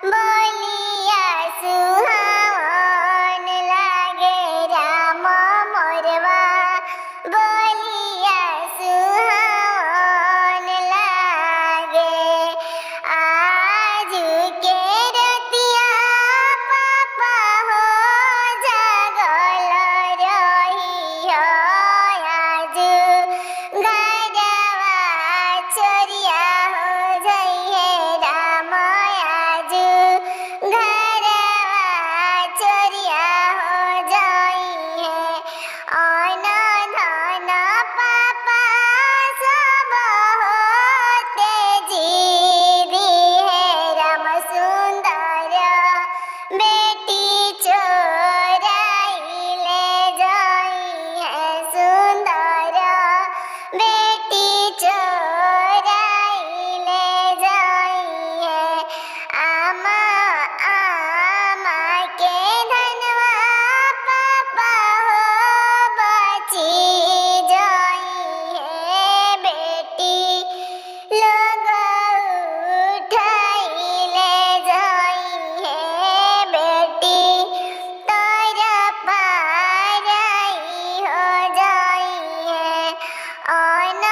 बोलिया सुहावन लागे राम मोरवा बोलिया सुहावन लागे आज के रतिया पापा हो जागल रही हो आज घरवा चोरिया हो जइहे राम आज घरवा चोरिया हो जइहे अन धन पापा सब होते जीदी है राम सुंदर बेटी चोराई ले जाई है सुंदर बेटी चोराई ले जाई है आमा आमा के धनवा पापा हो बची जाई है बेटी लोग उठाई ले जाई है बेटी तोर पाराई हो जाई है अन